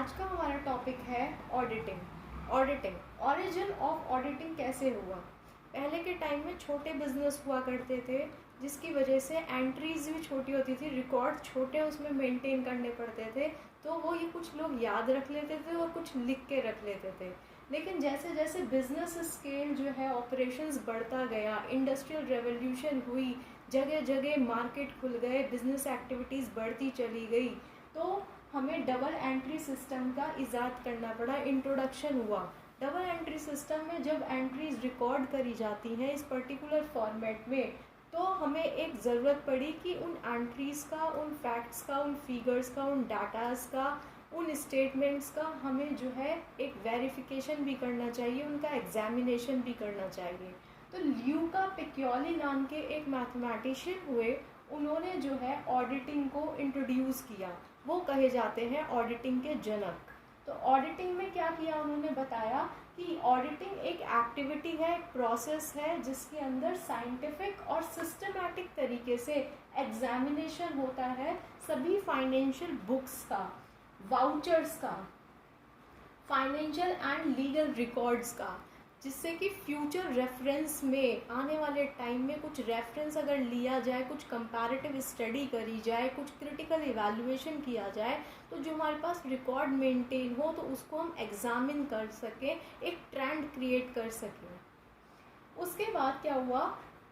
आज का हमारा टॉपिक है ऑडिटिंग। ओरिजिन ऑफ ऑडिटिंग कैसे हुआ। पहले के टाइम में छोटे बिजनेस हुआ करते थे, जिसकी वजह से एंट्रीज भी छोटी होती थी, रिकॉर्ड छोटे उसमें मेंटेन करने पड़ते थे। तो वो ये कुछ लोग याद रख लेते थे और कुछ लिख के रख लेते थे। लेकिन जैसे जैसे बिजनेस स्केल जो है ऑपरेशंस बढ़ता गया, इंडस्ट्रियल रेवोल्यूशन हुई, जगह जगह मार्केट खुल गए, बिजनेस एक्टिविटीज़ बढ़ती चली गई, तो हमें डबल एंट्री सिस्टम का इजाद करना पड़ा, इंट्रोडक्शन हुआ। डबल एंट्री सिस्टम में जब एंट्रीज रिकॉर्ड करी जाती हैं इस पर्टिकुलर फॉर्मेट में, तो हमें एक ज़रूरत पड़ी कि उन एंट्रीज़ का, उन फैक्ट्स का, उन फिगर्स का, उन डाटाज़ का, उन स्टेटमेंट्स का हमें जो है एक वेरिफिकेशन भी करना चाहिए, उनका एग्जामिनेशन भी करना चाहिए। तो ल्यूका पिक्योली नाम के एक मैथमेटिशियन हुए, उन्होंने जो है ऑडिटिंग को इंट्रोड्यूस किया। वो कहे जाते हैं ऑडिटिंग के जनक। तो ऑडिटिंग में क्या किया, उन्होंने बताया कि ऑडिटिंग एक एक्टिविटी है, एक प्रोसेस है, जिसके अंदर साइंटिफिक और सिस्टमैटिक तरीके से एग्जामिनेशन होता है सभी फाइनेंशियल बुक्स का, वाउचर्स का, फाइनेंशियल एंड लीगल रिकॉर्ड्स का, जिससे कि फ्यूचर रेफरेंस में आने वाले टाइम में कुछ रेफरेंस अगर लिया जाए, कुछ कंपैरेटिव स्टडी करी जाए, कुछ क्रिटिकल इवैल्यूएशन किया जाए, तो जो हमारे पास रिकॉर्ड मेंटेन हो तो उसको हम एग्जामिन कर सकें, एक ट्रेंड क्रिएट कर सकें। उसके बाद क्या हुआ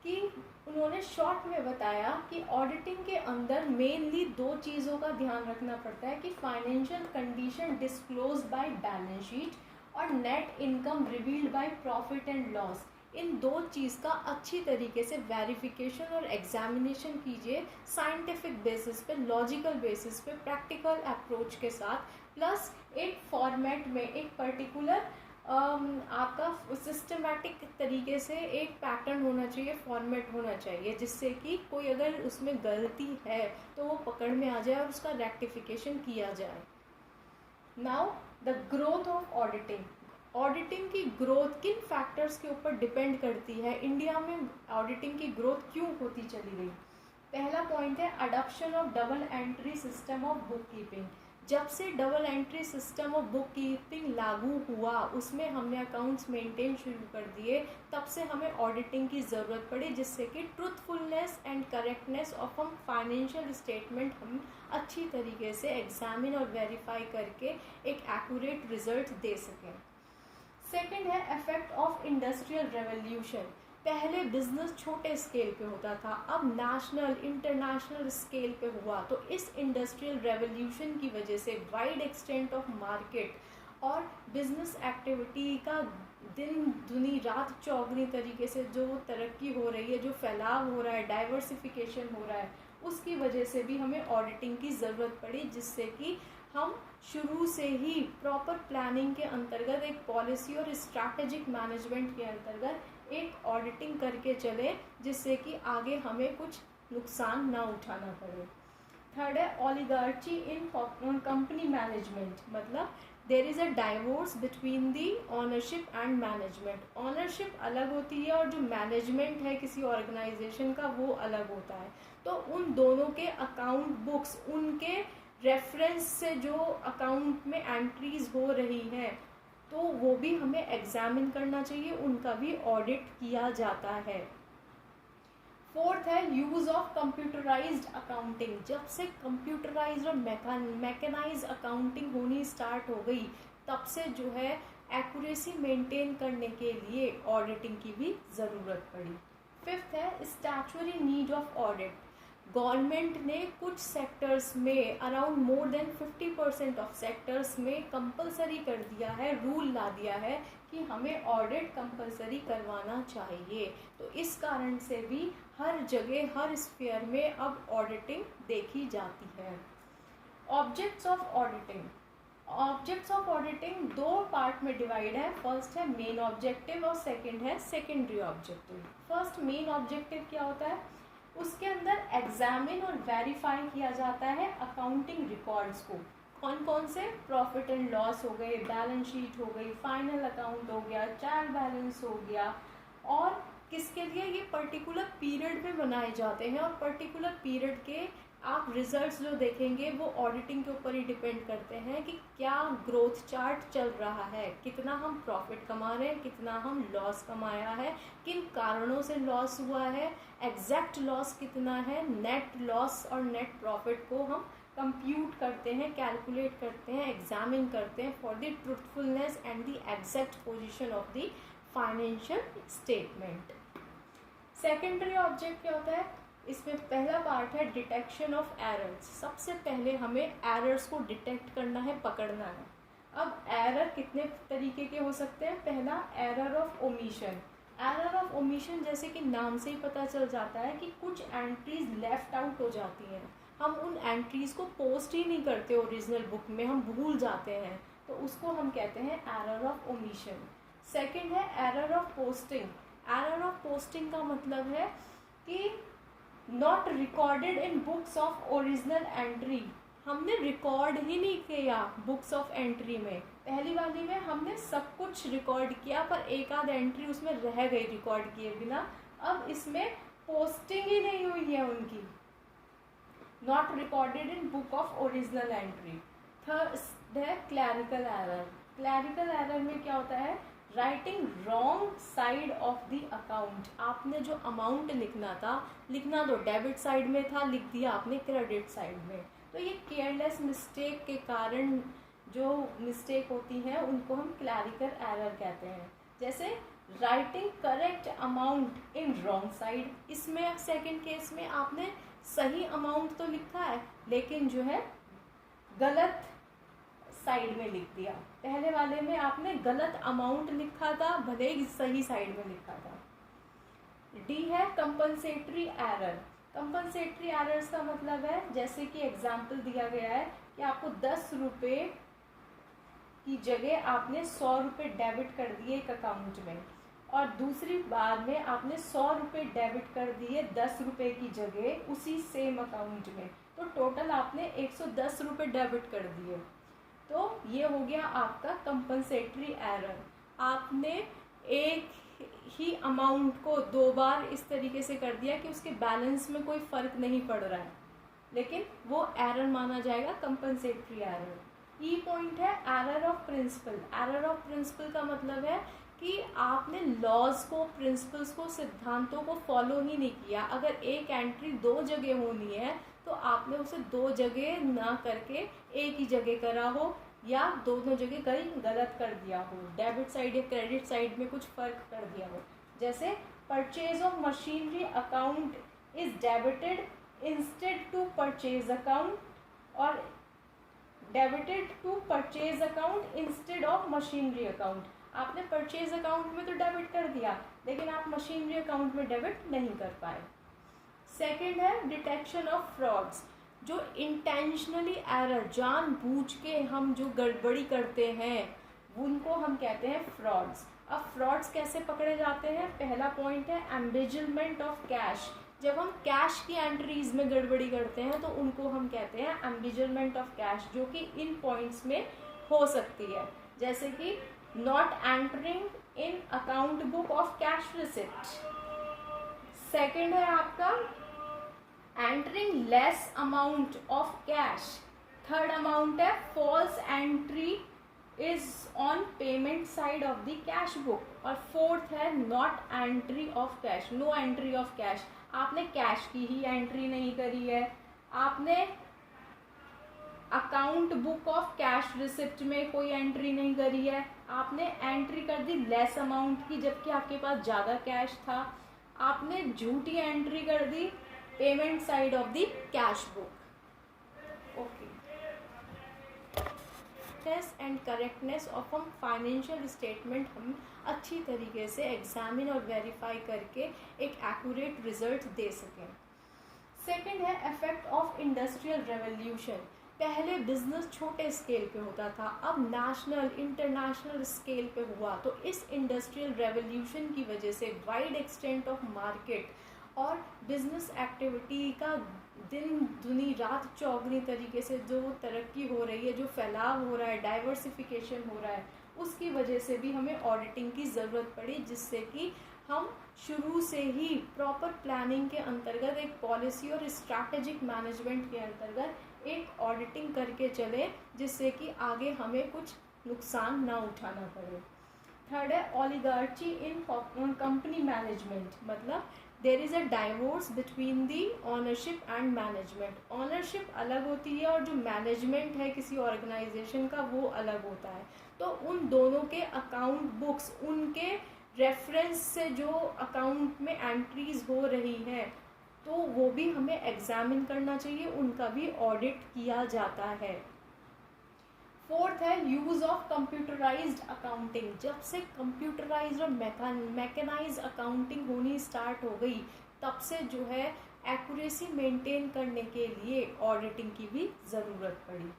कि उन्होंने शॉर्ट में बताया कि ऑडिटिंग के अंदर मेनली दो चीज़ों का ध्यान रखना पड़ता है कि financial condition disclose by balance sheet और net income revealed by profit and loss. इन दो चीज़ का अच्छी तरीके से वेरिफिकेशन और एग्जामिनेशन कीजिए, साइंटिफिक बेसिस पे, लॉजिकल बेसिस पे, प्रैक्टिकल अप्रोच के साथ, प्लस एक फॉर्मेट में, एक पर्टिकुलर आपका सिस्टमैटिक तरीके से एक पैटर्न होना चाहिए, फॉर्मेट होना चाहिए, जिससे कि कोई अगर उसमें गलती है तो वो पकड़ में आ जाए और उसका रेक्टिफिकेशन किया जाए। Now the growth of auditing. Auditing की ग्रोथ किन फैक्टर्स के ऊपर डिपेंड करती है, इंडिया में ऑडिटिंग की ग्रोथ क्यों होती चली गई। पहला पॉइंट है adoption of double entry system of book keeping. जब से double entry system of book keeping लागू हुआ, उसमें हमने अकाउंट्स मेंटेन शुरू कर दिए, तब से हमें ऑडिटिंग की ज़रूरत पड़ी, जिससे कि ट्रूथफुलनेस एंड करेक्टनेस ऑफ हम फाइनेंशियल स्टेटमेंट हम अच्छी तरीके से एग्जामिन और वेरीफाई करके एक एक्यूरेट रिजल्ट दे सकें। सेकेंड है इफेक्ट ऑफ इंडस्ट्रियल रेवोल्यूशन। पहले बिजनेस छोटे स्केल पे होता था, अब नेशनल इंटरनेशनल स्केल पे हुआ। तो इस इंडस्ट्रियल रेवोल्यूशन की वजह से वाइड एक्सटेंट ऑफ मार्केट और बिजनेस एक्टिविटी का दिन दुनी रात चौगनी तरीके से जो तरक्की हो रही है, जो फैलाव हो रहा है, डाइवर्सिफिकेशन हो रहा है, उसकी वजह से भी हमें ऑडिटिंग की ज़रूरत पड़ी, जिससे कि हम शुरू से ही प्रॉपर प्लानिंग के अंतर्गत, एक पॉलिसी और स्ट्रैटेजिक मैनेजमेंट के अंतर्गत एक ऑडिटिंग करके चले, जिससे कि आगे हमें कुछ नुकसान ना उठाना पड़े। थर्ड है ओलिगार्ची इन कंपनी मैनेजमेंट। मतलब there is a divorce between the ownership and management. Ownership अलग होती है और जो मैनेजमेंट है किसी ऑर्गेनाइजेशन का वो अलग होता है। तो उन दोनों के अकाउंट बुक्स, उनके रेफरेंस से जो अकाउंट में एंट्रीज हो रही हैं, तो वो भी हमें एग्जामिन करना चाहिए, उनका भी ऑडिट किया जाता है। फोर्थ है यूज़ ऑफ कंप्यूटराइज्ड अकाउंटिंग। जब से कंप्यूटराइज्ड और मैकेनाइज्ड अकाउंटिंग होनी स्टार्ट हो गई, तब से जो है एक्यूरेसी मेंटेन करने के लिए ऑडिटिंग की भी ज़रूरत पड़ी। फिफ्थ है statutory need of audit. Government ने कुछ सेक्टर्स में, around more than 50% of sectors में कंपलसरी कर दिया है, रूल ला दिया है कि हमें ऑडिट कंपलसरी करवाना चाहिए। तो इस कारण से भी हर जगह, हर स्फीयर में अब ऑडिटिंग देखी जाती है। Objects of auditing. Objects of auditing दो पार्ट में डिवाइड है। फर्स्ट है मेन ऑब्जेक्टिव और सेकंड है secondary objective. First main objective क्या होता है, उसके अंदर एग्जामिन और वेरीफाई किया जाता है अकाउंटिंग रिकॉर्ड्स को। कौन कौन से, प्रॉफिट एंड लॉस हो गए, बैलेंस शीट हो गई, फाइनल अकाउंट हो गया, ट्रायल बैलेंस हो गया। और किसके लिए, ये पर्टिकुलर पीरियड में बनाए जाते हैं और पर्टिकुलर पीरियड के आप रिजल्ट्स जो देखेंगे वो ऑडिटिंग के ऊपर ही डिपेंड करते हैं कि क्या ग्रोथ चार्ट चल रहा है, कितना हम प्रॉफिट कमा रहे हैं, कितना हम लॉस कमाया है, किन कारणों से लॉस हुआ है, एग्जैक्ट लॉस कितना है, नेट लॉस और नेट प्रॉफिट को हम कंप्यूट करते हैं, कैलकुलेट करते हैं, एग्जामिन करते हैं for the truthfulness and the exact position of the financial statement. Secondary object क्या होता है? इसमें पहला पार्ट है डिटेक्शन ऑफ एरर्स। सबसे पहले हमें एरर्स को डिटेक्ट करना है, पकड़ना है। अब एरर कितने तरीके के हो सकते हैं? पहला error of omission. Error of omission जैसे कि नाम से ही पता चल जाता है कि कुछ एंट्रीज लेफ्ट आउट हो जाती हैं, हम उन एंट्रीज को पोस्ट ही नहीं करते ओरिजिनल बुक में, हम भूल जाते हैं, तो उसको हम कहते हैं एरर ऑफ ओमिशन। सेकेंड है error of posting. Error of posting का मतलब है कि not recorded in books of original entry, हमने रिकॉर्ड ही नहीं किया बुक्स ऑफ एंट्री में। पहली वाली में हमने सब कुछ रिकॉर्ड किया पर एक आध एंट्री उसमें रह गई रिकॉर्ड किए बिना। अब इसमें पोस्टिंग ही नहीं हुई है उनकी, not recorded in book of original entry. Third है क्लैरिकल एरर। क्लैरिकल एरर में क्या होता है? Writing wrong side of the account. आपने जो अमाउंट लिखना था, लिखना तो डेबिट साइड में था, लिख दिया आपने क्रेडिट साइड में। तो ये केयरलेस मिस्टेक के कारण जो मिस्टेक होती है उनको हम क्लैरिकल एरर कहते हैं। जैसे writing correct amount in wrong side, इसमें सेकंड केस में आपने सही अमाउंट तो लिखा है लेकिन जो है गलत साइड में लिख दिया। पहले वाले में आपने गलत अमाउंट लिखा था, भले ही सही साइड में लिखा था। डी है कंपनसेटरी एरर। कंपनसेटरी एरर्स का मतलब है, जैसे कि एग्जाम्पल दिया गया है कि आपको 10 रुपये की जगह आपने 100 रुपये डेबिट कर दिए एक अकाउंट में, और दूसरी बार में आपने 100 रुपये डेबिट कर दिए 10 रुपये की जगह उसी सेम अकाउंट में, तो टोटल आपने 110 रुपये डेबिट कर दिए। तो ये हो गया आपका कंपनसेटरी एरर। आपने एक ही अमाउंट को 2 बार इस तरीके से कर दिया कि उसके बैलेंस में कोई फ़र्क नहीं पड़ रहा है, लेकिन वो एरर माना जाएगा कंपनसेटरी एरर। ई पॉइंट है error of principle. Error of principle का मतलब है कि आपने लॉज को, प्रिंसिपल्स को, सिद्धांतों को फॉलो ही नहीं किया। अगर एक एंट्री 2 जगह होनी है तो आपने उसे 2 जगह ना करके एक ही जगह करा हो, या दोनों जगह कहीं गलत कर दिया हो, डेबिट साइड या क्रेडिट साइड में कुछ फ़र्क कर दिया हो। जैसे purchase of machinery account is debited instead to purchase account, और debited to purchase account instead of machinery account. आपने परचेज अकाउंट में तो डेबिट कर दिया लेकिन आप मशीनरी अकाउंट में डेबिट नहीं कर पाए। सेकेंड है डिटेक्शन ऑफ फ्रॉड्स। जो इंटेंशनली एरर, जानबूझ के हम जो गड़बड़ी करते हैं उनको हम कहते हैं फ्रॉड्स। अब फ्रॉड्स कैसे पकड़े जाते हैं? पहला पॉइंट है एम्बेजलमेंट ऑफ कैश। जब हम कैश की एंट्रीज में गड़बड़ी करते हैं तो उनको हम कहते हैं एम्बेजलमेंट ऑफ कैश, जो कि इन पॉइंट्स में हो सकती है। जैसे कि not entering in account book of cash receipt. Second है आपका entering less amount of cash. Third amount है false entry is on payment side of the cash book. और फोर्थ है not entry of cash, no entry of cash. आपने cash की ही entry नहीं करी है, आपने account book of cash receipt में कोई एंट्री नहीं करी है, आपने एंट्री कर दी लेस अमाउंट की जबकि आपके पास ज़्यादा कैश था, आपने झूठी एंट्री कर दी payment side of the cash book. Okay, and correctness of हम फाइनेंशियल स्टेटमेंट हम अच्छी तरीके से एग्जामिन और वेरीफाई करके एक एक्यूरेट रिजल्ट दे सकें। सेकंड है इफेक्ट ऑफ इंडस्ट्रियल रेवोल्यूशन। पहले बिजनेस छोटे स्केल पे होता था, अब नेशनल इंटरनेशनल स्केल पे हुआ। तो इस इंडस्ट्रियल रेवोल्यूशन की वजह से वाइड एक्सटेंट ऑफ मार्केट और बिजनेस एक्टिविटी का दिन दुनी रात चौगनी तरीके से जो तरक्की हो रही है, जो फैलाव हो रहा है, डाइवर्सिफिकेशन हो रहा है, उसकी वजह से भी हमें ऑडिटिंग की ज़रूरत पड़ी, जिससे कि हम शुरू से ही प्रॉपर प्लानिंग के अंतर्गत, एक पॉलिसी और स्ट्रैटेजिक मैनेजमेंट के अंतर्गत एक ऑडिटिंग करके चले, जिससे कि आगे हमें कुछ नुकसान ना उठाना पड़े। थर्ड है ओलिगार्ची इन कंपनी मैनेजमेंट, मतलब there is a divorce between the ownership and management. Ownership अलग होती है और जो मैनेजमेंट है किसी ऑर्गेनाइजेशन का वो अलग होता है। तो उन दोनों के अकाउंट बुक्स, उनके रेफरेंस से जो अकाउंट में एंट्रीज हो रही हैं, तो वो भी हमें एग्जामिन करना चाहिए, उनका भी ऑडिट किया जाता है। फोर्थ है यूज़ ऑफ कंप्यूटराइज्ड अकाउंटिंग। जब से कंप्यूटराइज्ड और मैकेनाइज्ड अकाउंटिंग होनी स्टार्ट हो गई, तब से जो है एक्यूरेसी मेंटेन करने के लिए ऑडिटिंग की भी ज़रूरत पड़ी।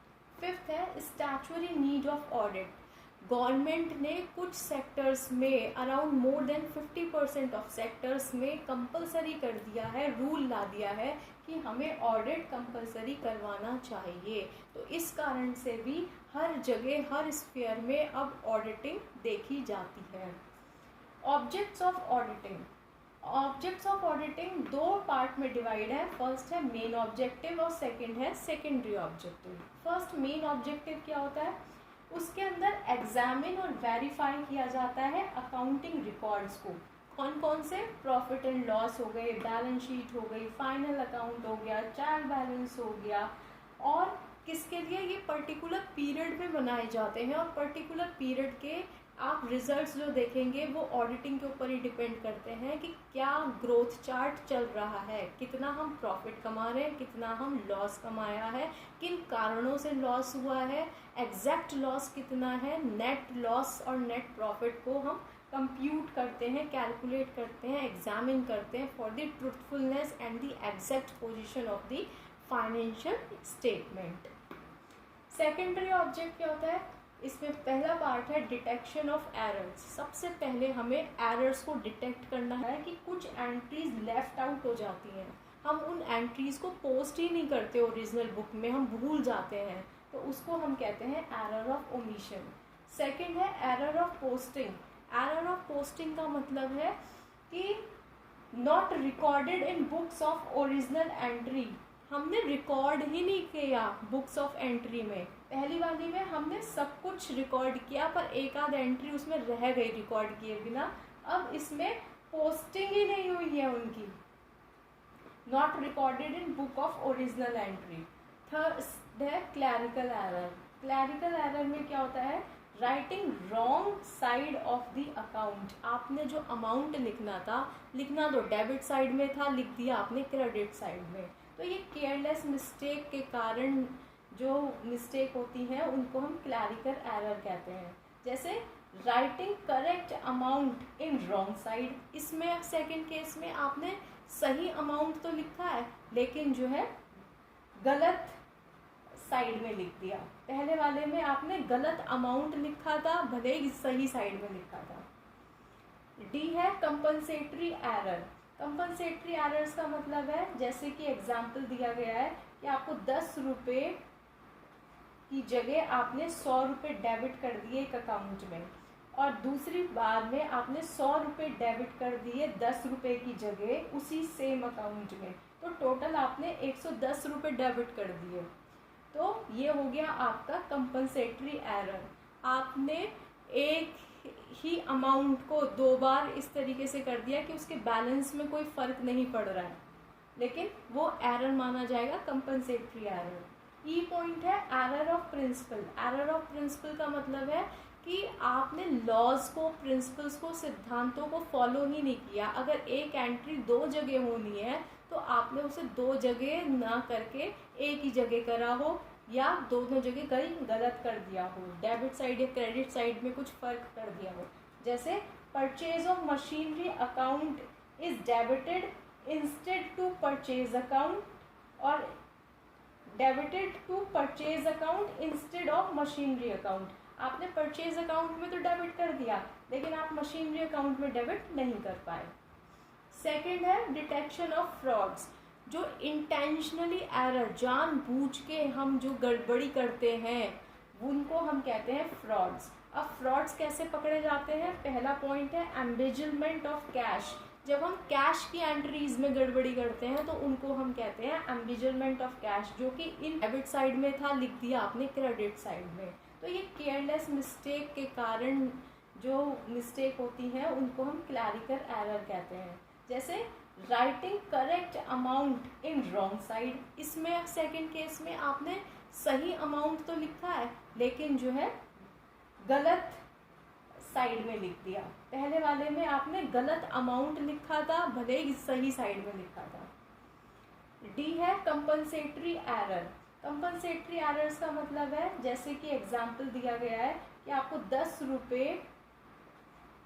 फिफ्थ है statutory need of audit. Government ने कुछ सेक्टर्स में, around more than 50% of sectors में कंपलसरी कर दिया है, रूल ला दिया है कि हमें ऑडिट कंपलसरी करवाना चाहिए। तो इस कारण से भी हर जगह, हर स्फीयर में अब ऑडिटिंग देखी जाती है। Objects of auditing. Objects of auditing दो पार्ट में डिवाइड है। फर्स्ट है मेन ऑब्जेक्टिव और सेकंड है secondary objective. First main objective क्या होता है? उसके अंदर एग्जामिन और वेरीफाई किया जाता है अकाउंटिंग रिकॉर्ड्स को। कौन कौन से? प्रॉफिट एंड लॉस हो गए, बैलेंस शीट हो गई, फाइनल अकाउंट हो गया, ट्रायल बैलेंस हो गया। और किसके लिए? ये पर्टिकुलर पीरियड में बनाए जाते हैं, और पर्टिकुलर पीरियड के आप रिजल्ट्स जो देखेंगे वो ऑडिटिंग के ऊपर ही डिपेंड करते हैं कि क्या ग्रोथ चार्ट चल रहा है, कितना हम प्रॉफिट कमा रहे हैं, कितना हम लॉस कमाया है, किन कारणों से लॉस हुआ है, एग्जैक्ट लॉस कितना है, नेट लॉस और नेट प्रॉफिट को हम कंप्यूट करते हैं, कैलकुलेट करते हैं, एग्जामिन करते हैं for the truthfulness and the exact position of the financial statement. Secondary object क्या होता है? इसमें पहला पार्ट है डिटेक्शन ऑफ एरर्स। सबसे पहले हमें एरर्स को डिटेक्ट करना है कि कुछ एंट्रीज लेफ्ट आउट हो जाती हैं, हम उन एंट्रीज को पोस्ट ही नहीं करते ओरिजिनल बुक में, हम भूल जाते हैं, तो उसको हम कहते हैं एरर ऑफ ओमिशन। सेकंड है error of posting. Error of posting का मतलब है कि not recorded in books of original entry. हमने रिकॉर्ड ही नहीं किया बुक्स ऑफ एंट्री में। पहली वाली में हमने सब कुछ रिकॉर्ड किया, पर एक आध एंट्री उसमें रह गई रिकॉर्ड किए बिना। अब इसमें पोस्टिंग ही नहीं हुई है उनकी, not recorded in book of original entry. Third है क्लैरिकल एरर। क्लैरिकल एरर में क्या होता है? Writing wrong side of the account. आपने जो अमाउंट लिखना था, लिखना तो डेबिट साइड में था, लिख दिया आपने क्रेडिट साइड में। तो ये केयरलेस मिस्टेक के कारण जो मिस्टेक होती है उनको हम क्लैरिकल एरर कहते हैं। जैसे writing correct amount in wrong side. इसमें सेकंड केस में आपने सही अमाउंट तो लिखा है, लेकिन जो है गलत साइड में लिख दिया। पहले वाले में आपने गलत अमाउंट लिखा था, भले ही सही साइड में लिखा था। डी है कंपनसेटरी एरर। कंपनसेटरी एरर्स का मतलब है, जैसे कि एग्जाम्पल दिया गया है कि आपको 10 रुपये की जगह आपने 100 रुपये डेबिट कर दिए एक अकाउंट में, और दूसरी बार में आपने 100 रुपये डेबिट कर दिए 10 रुपये की जगह उसी सेम अकाउंट में, तो टोटल आपने 110 रुपये डेबिट कर दिए। तो ये हो गया आपका कंपनसेटरी एरर। आपने एक ही अमाउंट को 2 बार इस तरीके से कर दिया कि उसके बैलेंस में कोई फ़र्क नहीं पड़ रहा है, लेकिन वो एरर माना जाएगा कंपनसेटरी एरर। ई पॉइंट है error of principle. Error of principle का मतलब है कि आपने लॉज को, प्रिंसिपल्स को, सिद्धांतों को फॉलो ही नहीं किया। अगर एक एंट्री 2 जगह होनी है तो आपने उसे 2 जगह ना करके एक ही जगह करा हो, या दोनों जगह कहीं गलत कर दिया हो, डेबिट साइड या क्रेडिट साइड में कुछ फ़र्क कर दिया हो। जैसे purchase of machinery account is debited instead to purchase account, और debited to purchase account instead of machinery account. आपने परचेज अकाउंट में तो डेबिट कर दिया, लेकिन आप मशीनरी अकाउंट में डेबिट नहीं कर पाए। सेकंड है डिटेक्शन ऑफ फ्रॉड्स। जो इंटेंशनली एरर, जानबूझ के हम जो गड़बड़ी करते हैं, उनको हम कहते हैं फ्रॉड्स। अब फ्रॉड्स कैसे पकड़े जाते हैं? पहला पॉइंट है एम्बिजलमेंट ऑफ कैश। जब हम कैश की एंट्रीज में गड़बड़ी करते हैं तो उनको हम कहते हैं एम्बिजलमेंट ऑफ कैश, जो कि इन डेबिट साइड में था, लिख दिया आपने क्रेडिट साइड में। तो ये केयरलेस मिस्टेक के कारण जो मिस्टेक होती है उनको हम क्लैरिकल एरर कहते हैं। जैसे writing correct amount in wrong side, इसमें सेकंड केस में आपने सही अमाउंट तो लिखा है लेकिन जो है गलत साइड में लिख दिया। पहले वाले में आपने गलत अमाउंट लिखा था, भले ही सही साइड में लिखा था। डी है कंपनसेटरी एरर। कंपनसेटरी एरर्स का मतलब है, जैसे कि एग्जाम्पल दिया गया है कि आपको 10 रुपये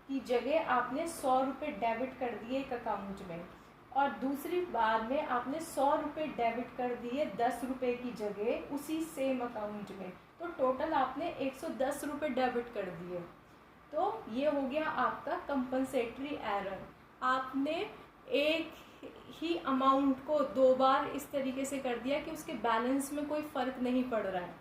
की जगह आपने 100 रुपये डेबिट कर दिए एक अकाउंट में, और दूसरी बार में आपने 100 रुपये डेबिट कर दिए 10 रुपये की जगह उसी सेम अकाउंट में, तो टोटल आपने 110 रुपये डेबिट कर दिए। तो ये हो गया आपका कंपनसेटरी एरर। आपने एक ही अमाउंट को 2 बार इस तरीके से कर दिया कि उसके बैलेंस में कोई फ़र्क नहीं पड़ रहा है,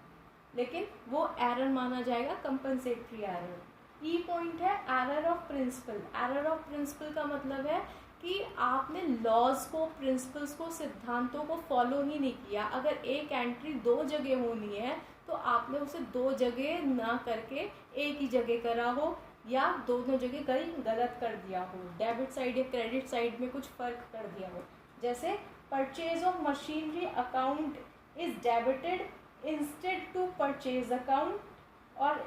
लेकिन वो एरर माना जाएगा कंपनसेटरी एरर। ई पॉइंट है error of principle. Error of principle का मतलब है कि आपने लॉज को, प्रिंसिपल्स को, सिद्धांतों को फॉलो ही नहीं किया। अगर एक एंट्री 2 जगह होनी है तो आपने उसे 2 जगह ना करके एक ही जगह करा हो, या दोनों जगह कहीं गलत कर दिया हो, डेबिट साइड या क्रेडिट साइड में कुछ फ़र्क कर दिया हो। जैसे purchase of machinery account is debited instead to purchase account, और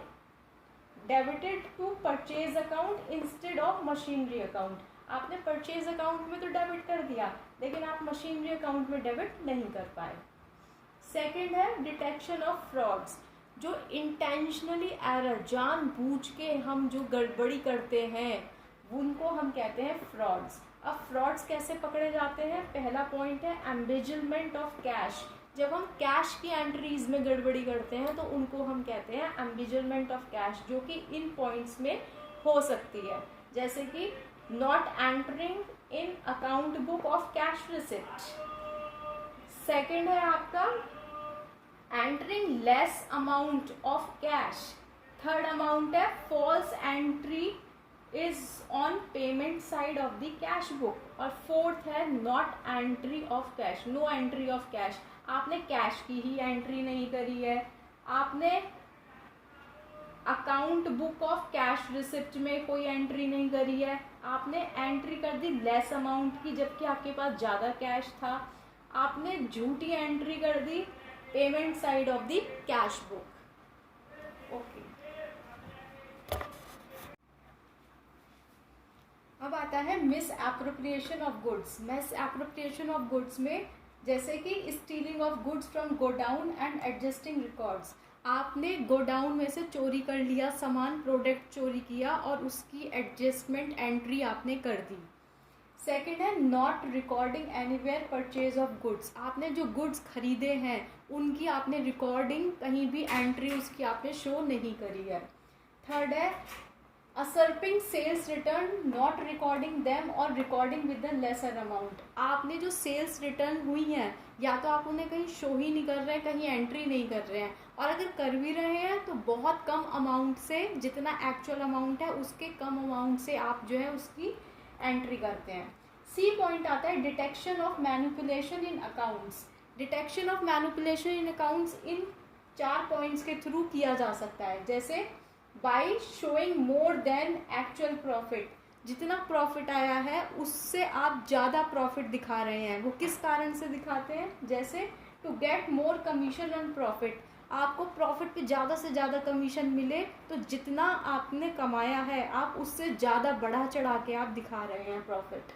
debited to purchase account instead of machinery account. आपने परचेज अकाउंट में तो डेबिट कर दिया लेकिन आप मशीनरी अकाउंट में डेबिट नहीं कर पाए। सेकंड है डिटेक्शन ऑफ फ्रॉड्स। जो इंटेंशनली एरर, जानबूझ के हम जो गड़बड़ी करते हैं उनको हम कहते हैं फ्रॉड्स। अब फ्रॉड्स कैसे पकड़े जाते हैं? पहला पॉइंट है एम्बिजलमेंट ऑफ कैश। जब हम कैश की एंट्रीज में गड़बड़ी करते हैं तो उनको हम कहते हैं एम्बिजलमेंट ऑफ कैश, जो कि इन पॉइंट्स में हो सकती है। जैसे कि not entering in account book of cash receipt. Second है आपका entering less amount of cash. Third amount है false entry is on payment side of the cash book, और फोर्थ है not entry of cash, no entry of cash. आपने cash की ही entry नहीं करी है, आपने account book of cash receipt में कोई एंट्री नहीं करी है, आपने एंट्री कर दी लेस अमाउंट की जबकि आपके पास ज़्यादा कैश था, आपने झूठी एंट्री कर दी payment side of the cash book. Okay, अब आता है misappropriation of goods. Misappropriation of goods में जैसे कि stealing of goods from godown and adjusting records. आपने गोडाउन में से चोरी कर लिया सामान, प्रोडक्ट चोरी किया और उसकी एडजस्टमेंट एंट्री आपने कर दी। सेकंड है not recording anywhere purchase of goods. आपने जो गुड्स खरीदे हैं उनकी आपने रिकॉर्डिंग, कहीं भी एंट्री उसकी आपने शो नहीं करी है। थर्ड है usurping sales return, not recording them और recording with the lesser amount. आपने जो सेल्स रिटर्न हुई हैं या तो आप उन्हें कहीं शो ही नहीं कर रहे हैं, कहीं एंट्री नहीं कर रहे हैं, और अगर कर भी रहे हैं तो बहुत कम अमाउंट से, जितना एक्चुअल अमाउंट है उसके कम अमाउंट से आप जो है उसकी एंट्री करते हैं। सी पॉइंट आता है detection of manipulation in accounts. Detection of manipulation in accounts in 4 points के थ्रू किया जा सकता है। जैसे by showing more than actual profit, जितना प्रॉफिट आया है उससे आप ज़्यादा प्रॉफिट दिखा रहे हैं। वो किस कारण से दिखाते हैं? जैसे to get more commission on profit, आपको प्रॉफिट पे ज़्यादा से ज़्यादा कमीशन मिले तो जितना आपने कमाया है आप उससे ज़्यादा बढ़ा चढ़ा के आप दिखा रहे हैं profit.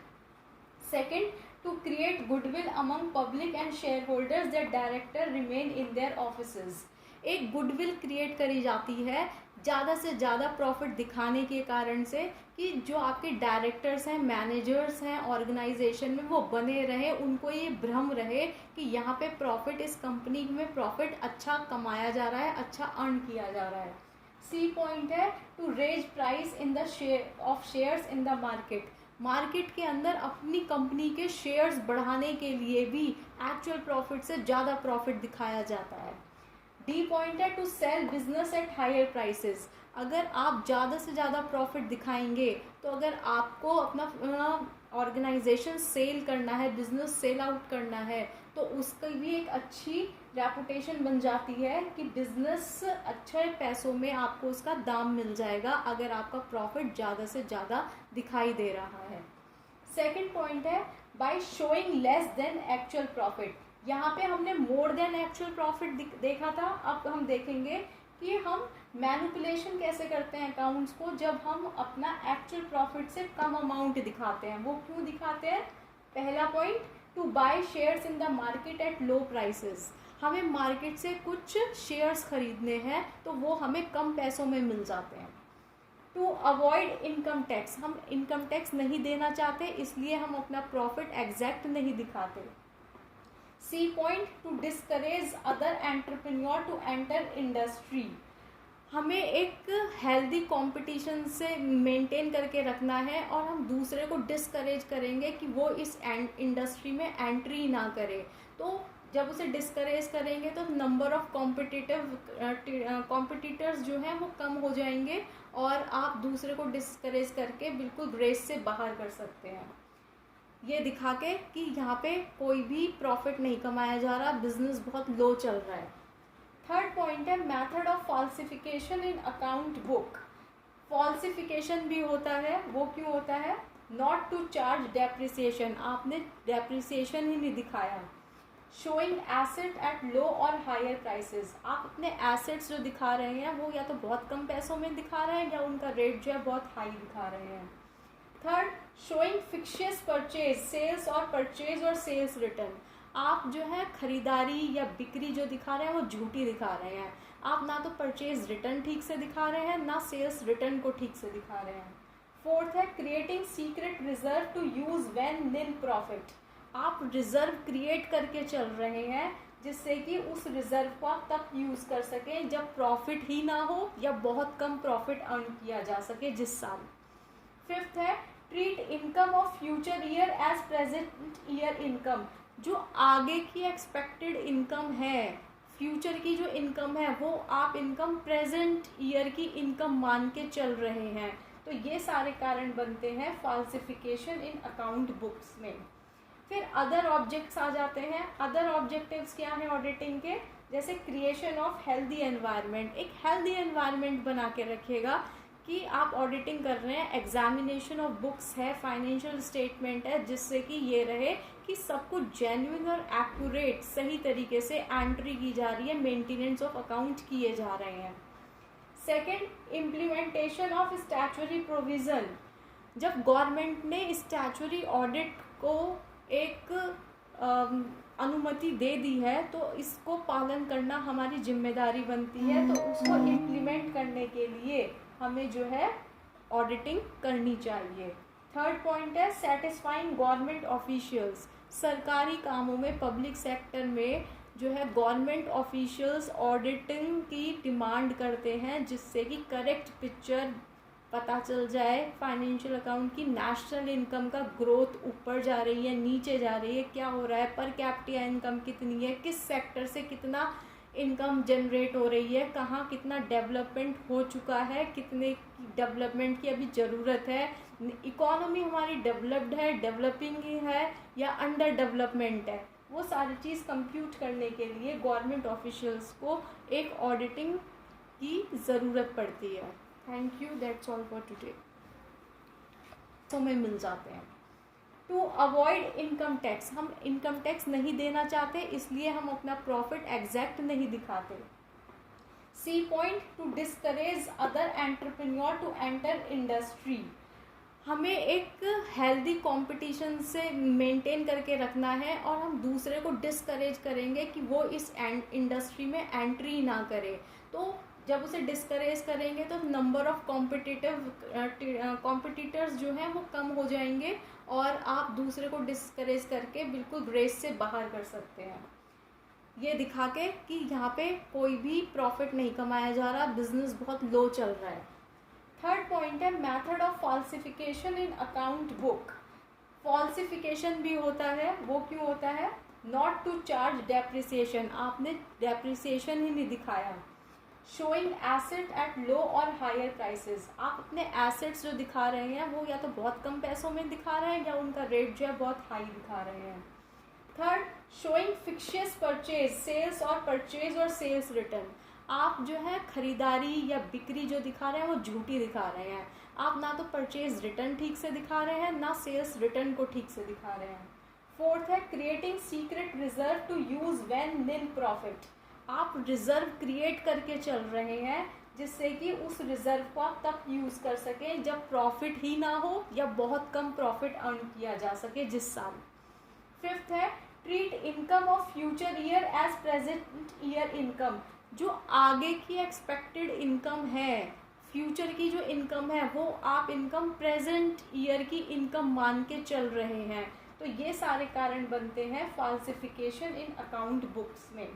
Second, to create goodwill among public and share holders that director remain in their offices. एक गुडविल क्रिएट करी जाती है ज़्यादा से ज़्यादा प्रॉफिट दिखाने के कारण से कि जो आपके डायरेक्टर्स हैं, मैनेजर्स हैं ऑर्गेनाइजेशन में, वो बने रहे, उनको ये भ्रम रहे कि यहाँ पे प्रॉफिट, इस कंपनी में प्रॉफिट अच्छा कमाया जा रहा है, अच्छा अर्न किया जा रहा है। सी पॉइंट है to raise price in the shares in the market. Market के अंदर अपनी कंपनी के शेयर्स बढ़ाने के लिए भी एक्चुअल प्रॉफिट से ज़्यादा प्रॉफिट दिखाया जाता है। डी पॉइंट है to sell business at higher prices. अगर आप ज़्यादा से ज़्यादा प्रॉफिट दिखाएंगे, तो अगर आपको अपना ऑर्गेनाइजेशन सेल करना है, बिजनेस सेल आउट करना है, तो उसकी भी एक अच्छी रेपुटेशन बन जाती है कि बिजनेस अच्छे पैसों में आपको उसका दाम मिल जाएगा अगर आपका प्रॉफिट ज़्यादा से ज़्यादा दिखाई दे रहा है। सेकंड पॉइंट है by showing less than actual profit. यहाँ पे हमने मोर देन एक्चुअल प्रॉफिट देखा था, अब हम देखेंगे कि हम मैनिपुलेशन कैसे करते हैं अकाउंट्स को जब हम अपना एक्चुअल प्रॉफिट से कम अमाउंट दिखाते हैं। वो क्यों दिखाते हैं? पहला point, to buy shares in the market at low prices. हमें मार्केट से कुछ शेयर्स खरीदने हैं तो वो हमें कम पैसों में मिल जाते हैं। टू अवॉइड इनकम टैक्स, हम इनकम टैक्स नहीं देना चाहते, इसलिए हम अपना प्रॉफिट एग्जैक्ट नहीं दिखाते। C point, to discourage other entrepreneur to enter industry. हमें एक हेल्दी कंपटीशन से मेंटेन करके रखना है और हम दूसरे को डिस्करेज करेंगे कि वो इस इंडस्ट्री में एंट्री ना करे। तो जब उसे डिस्करेज करेंगे तो नंबर ऑफ कॉम्पिटिटर्स जो हैं वो कम हो जाएंगे और आप दूसरे को डिस्करेज करके बिल्कुल रेस से बाहर कर सकते हैं, ये दिखा के कि यहाँ पे कोई भी प्रॉफिट नहीं कमाया जा रहा, बिजनेस बहुत लो चल रहा है। थर्ड पॉइंट है method of falsification in account book. Falsification भी होता है, वो क्यों होता है? नॉट टू चार्ज डेप्रिसिएशन, आपने डेप्रिसिएशन ही नहीं दिखाया। शोइंग एसेट एट लो और हायर प्राइसेस, आप अपने एसेट्स जो दिखा रहे हैं वो या तो बहुत कम पैसों में दिखा रहे हैं या उनका रेट जो है बहुत हाई दिखा रहे हैं। Third, showing fictitious purchase, sales और परचेज और सेल्स रिटर्न, आप जो है खरीदारी या बिक्री जो दिखा रहे हैं वो झूठी दिखा रहे हैं। आप ना तो परचेज रिटर्न ठीक से दिखा रहे हैं, ना सेल्स रिटर्न को ठीक से दिखा रहे हैं। फोर्थ है creating secret reserve to use when nil profit, आप रिजर्व क्रिएट करके चल रहे हैं जिससे कि उस रिजर्व को आप तब यूज़ कर सकें जब प्रॉफिट ही ना हो या बहुत कम प्रॉफिट अर्न किया जा सके जिस साल। फिफ्थ है treat income of future year as present year income, जो आगे की एक्सपेक्टेड इनकम है, फ्यूचर की जो इनकम है वो आप इनकम प्रेजेंट ईयर की इनकम मान के चल रहे हैं। तो ये सारे कारण बनते हैं फॉल्सिफिकेशन इन अकाउंट बुक्स में। फिर अदर ऑब्जेक्ट्स आ जाते हैं। अदर ऑब्जेक्टिव्स क्या हैं ऑडिटिंग के? जैसे क्रिएशन ऑफ हेल्दी एनवायरनमेंट, एक हेल्दी एनवायरनमेंट बना के रखिएगा कि आप ऑडिटिंग कर रहे हैं, एग्जामिनेशन ऑफ बुक्स है, फाइनेंशियल स्टेटमेंट है, जिससे कि ये रहे कि सब कुछ जेन्युइन और एक्यूरेट सही तरीके से एंट्री की जा रही है, मेंटेनेंस ऑफ अकाउंट किए जा रहे हैं। Second, implementation of statutory provision, जब गवर्नमेंट ने स्टैच्यूटरी ऑडिट को एक अनुमति दे दी है तो इसको पालन करना हमारी जिम्मेदारी बनती है, तो उसको इम्प्लीमेंट करने के लिए हमें जो है ऑडिटिंग करनी चाहिए। थर्ड पॉइंट है सेटिस्फाइंग गवर्नमेंट ऑफिशियल्स, सरकारी कामों में, पब्लिक सेक्टर में जो है गवर्नमेंट ऑफिशियल्स ऑडिटिंग की डिमांड करते हैं जिससे कि करेक्ट पिक्चर पता चल जाए फाइनेंशियल अकाउंट की, नेशनल इनकम का ग्रोथ ऊपर जा रही है, नीचे जा रही है, क्या हो रहा है, पर कैपिटा इनकम कितनी है, किस सेक्टर से कितना इनकम जनरेट हो रही है, कहाँ कितना डेवलपमेंट हो चुका है, कितने डेवलपमेंट की अभी ज़रूरत है, इकोनॉमी हमारी डेवलप्ड है, डेवलपिंग है या अंडर डेवलपमेंट है, वो सारी चीज़ कंप्यूट करने के लिए गवर्नमेंट ऑफिशियल्स को एक ऑडिटिंग की ज़रूरत पड़ती है। Thank you, that's all for today. तो में मिल जाते हैं। टू अवॉइड इनकम टैक्स, हम इनकम टैक्स नहीं देना चाहते, इसलिए हम अपना प्रॉफिट एग्जैक्ट नहीं दिखाते। C point, to discourage other entrepreneur to enter industry, हमें एक हेल्दी कंपटीशन से मेंटेन करके रखना है और हम दूसरे को डिस्करेज करेंगे कि वो इस इंडस्ट्री में एंट्री ना करे। तो जब उसे डिस्करेज करेंगे तो नंबर ऑफ कॉम्पिटिटर्स जो हैं वो कम हो जाएंगे और आप दूसरे को डिस्करेज करके बिल्कुल रेस से बाहर कर सकते हैं, ये दिखा के कि यहाँ पे कोई भी प्रॉफिट नहीं कमाया जा रहा, बिजनेस बहुत लो चल रहा है। थर्ड पॉइंट है method of falsification in account book. Falsification भी होता है, वो क्यों होता है? नॉट टू चार्ज डेप्रिसिएशन, आपने डेप्रिसिएशन ही नहीं दिखाया। शोइंग एसेट एट लो और हायर प्राइसेस, आप अपने एसेट्स जो दिखा रहे हैं वो या तो बहुत कम पैसों में दिखा रहे हैं या उनका रेट जो है बहुत हाई दिखा रहे हैं। Third, showing fictitious purchase, sales और परचेज और सेल्स रिटर्न, आप जो है खरीदारी या बिक्री जो दिखा रहे हैं वो झूठी दिखा रहे हैं। आप ना तो परचेज रिटर्न ठीक से दिखा रहे हैं ना सेल्स रिटर्न को ठीक से दिखा रहे हैं। फोर्थ है creating secret reserve to use when nil profit, आप रिजर्व क्रिएट करके चल रहे हैं जिससे कि उस रिजर्व को आप तब यूज कर सकें जब प्रॉफिट ही ना हो या बहुत कम प्रॉफिट अर्न किया जा सके जिस साल। फिफ्थ है treat income of future year as present year income, जो आगे की एक्सपेक्टेड इनकम है, फ्यूचर की जो इनकम है वो आप इनकम प्रेजेंट ईयर की इनकम मान के चल रहे हैं। तो ये सारे कारण बनते हैं फॉल्सिफिकेशन इन अकाउंट बुक्स में।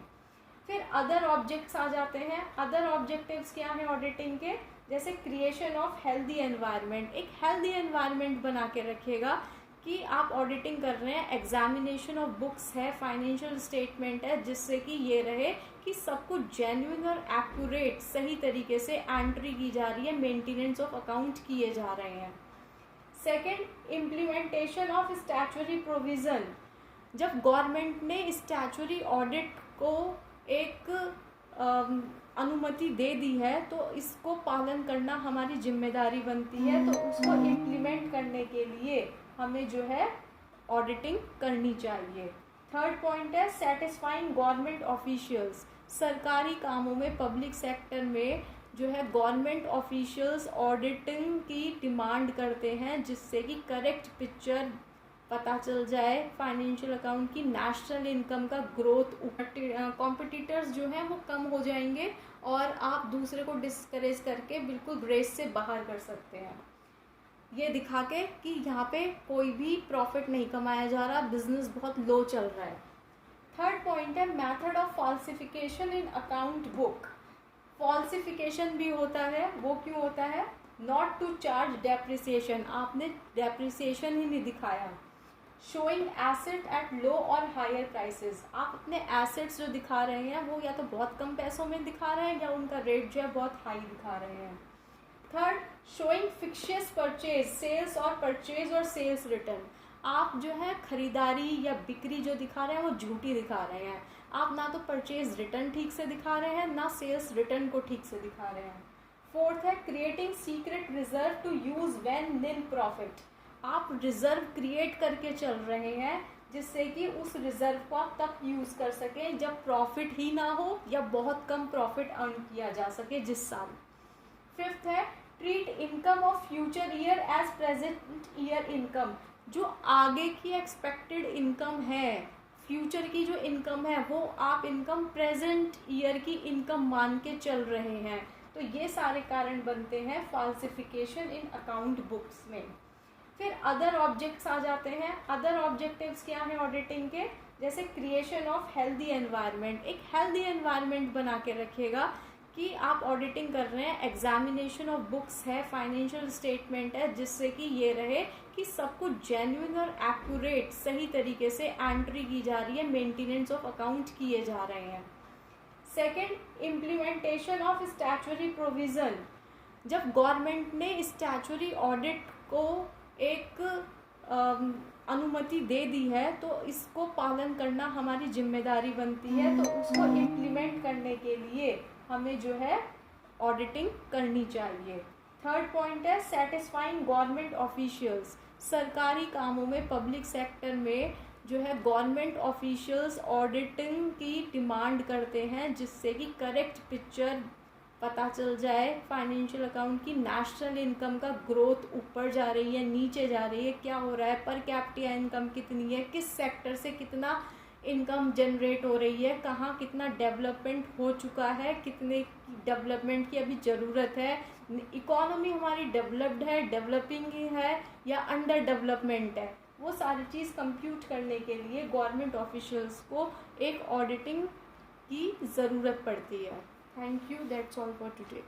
फिर अदर ऑब्जेक्ट्स आ जाते हैं। अदर ऑब्जेक्टिव्स क्या हैं ऑडिटिंग के, जैसे क्रिएशन ऑफ हेल्दी एनवायरनमेंट, एक हेल्दी एनवायरनमेंट बना के रखिएगा कि आप ऑडिटिंग कर रहे हैं, एग्जामिनेशन ऑफ बुक्स है, फाइनेंशियल स्टेटमेंट है, जिससे कि ये रहे कि सब कुछ जेन्युइन और एक्यूरेट सही तरीके से एंट्री की जा रही है, मेंटेनेंस ऑफ अकाउंट किए जा रहे हैं। Second, implementation of statutory provision, जब गवर्नमेंट ने स्टैच्यूटरी ऑडिट को एक अनुमति दे दी है तो इसको पालन करना हमारी जिम्मेदारी बनती है, तो उसको इम्प्लीमेंट करने के लिए हमें जो है ऑडिटिंग करनी चाहिए। थर्ड पॉइंट है सेटिस्फाइंग गवर्नमेंट ऑफिशियल्स, सरकारी कामों में पब्लिक सेक्टर में जो है गवर्नमेंट ऑफिशियल्स ऑडिटिंग की डिमांड करते हैं जिससे कि करेक्ट पिक्चर पता चल जाए फाइनेंशियल अकाउंट की, नेशनल इनकम का ग्रोथ, कॉम्पिटिटर्स जो हैं वो कम हो जाएंगे और आप दूसरे को डिस्करेज करके बिल्कुल रेस से बाहर कर सकते हैं, ये दिखा के कि यहाँ पे कोई भी प्रॉफिट नहीं कमाया जा रहा, बिजनेस बहुत लो चल रहा है। थर्ड पॉइंट है method of falsification in account book, falsification भी होता है, वो क्यों होता है, नॉट टू चार्ज डेप्रिसिएशन, आपने डेप्रिसिएशन ही नहीं दिखाया। शोइंग एसेट एट लो और हायर प्राइसेस, आप अपने एसेट्स जो दिखा रहे हैं वो या तो बहुत कम पैसों में दिखा रहे हैं या उनका रेट जो है बहुत हाई दिखा रहे हैं। Third, showing fictitious purchase, sales और परचेज और सेल्स रिटर्न, आप जो है खरीदारी या बिक्री जो दिखा रहे हैं वो झूठी दिखा रहे हैं। आप ना तो परचेज रिटर्न ठीक से दिखा रहे हैं ना सेल्स रिटर्न को ठीक से दिखा रहे हैं। फोर्थ है creating secret reserve to use when nil profit, आप रिजर्व क्रिएट करके चल रहे हैं जिससे कि उस रिजर्व को आप तब यूज कर सकें जब प्रॉफिट ही ना हो या बहुत कम प्रॉफिट अर्न किया जा सके जिस साल। फिफ्थ है treat income of future year as present year income, जो आगे की एक्सपेक्टेड इनकम है, फ्यूचर की जो इनकम है वो आप इनकम प्रेजेंट ईयर की इनकम मान के चल रहे हैं। तो ये सारे कारण बनते हैं फॉल्सिफिकेशन इन अकाउंट बुक्स में। फिर अदर ऑब्जेक्ट्स आ जाते हैं। अदर ऑब्जेक्टिव्स क्या हैं ऑडिटिंग के, जैसे क्रिएशन ऑफ हेल्दी एनवायरनमेंट, एक हेल्दी एनवायरनमेंट बना के रखिएगा कि आप ऑडिटिंग कर रहे हैं, एग्जामिनेशन ऑफ बुक्स है, फाइनेंशियल स्टेटमेंट है, जिससे कि ये रहे कि सब कुछ जेन्युइन और एक्यूरेट सही तरीके से एंट्री की जा रही है, मेंटेनेंस ऑफ अकाउंट किए जा रहे हैं। Second, implementation of statutory provision, जब गवर्नमेंट ने स्टैच्यूटरी ऑडिट को एक अनुमति दे दी है तो इसको पालन करना हमारी जिम्मेदारी बनती है, तो उसको इम्प्लीमेंट करने के लिए हमें जो है ऑडिटिंग करनी चाहिए। थर्ड पॉइंट है सेटिस्फाइंग गवर्नमेंट ऑफिशियल्स, सरकारी कामों में पब्लिक सेक्टर में जो है गवर्नमेंट ऑफिशियल्स ऑडिटिंग की डिमांड करते हैं जिससे कि करेक्ट पिक्चर पता चल जाए फाइनेंशियल अकाउंट की, नेशनल इनकम का ग्रोथ ऊपर जा रही है नीचे जा रही है, क्या हो रहा है, पर कैपिटा इनकम कितनी है, किस सेक्टर से कितना इनकम जनरेट हो रही है, कहाँ कितना डेवलपमेंट हो चुका है, कितने डेवलपमेंट की अभी ज़रूरत है, इकोनॉमी हमारी डेवलप्ड है, डेवलपिंग है या अंडर डेवलपमेंट है, वो सारी चीज़ कंप्यूट करने के लिए गवर्नमेंट ऑफिशियल्स को एक ऑडिटिंग की ज़रूरत पड़ती है। Thank you. That's all for today.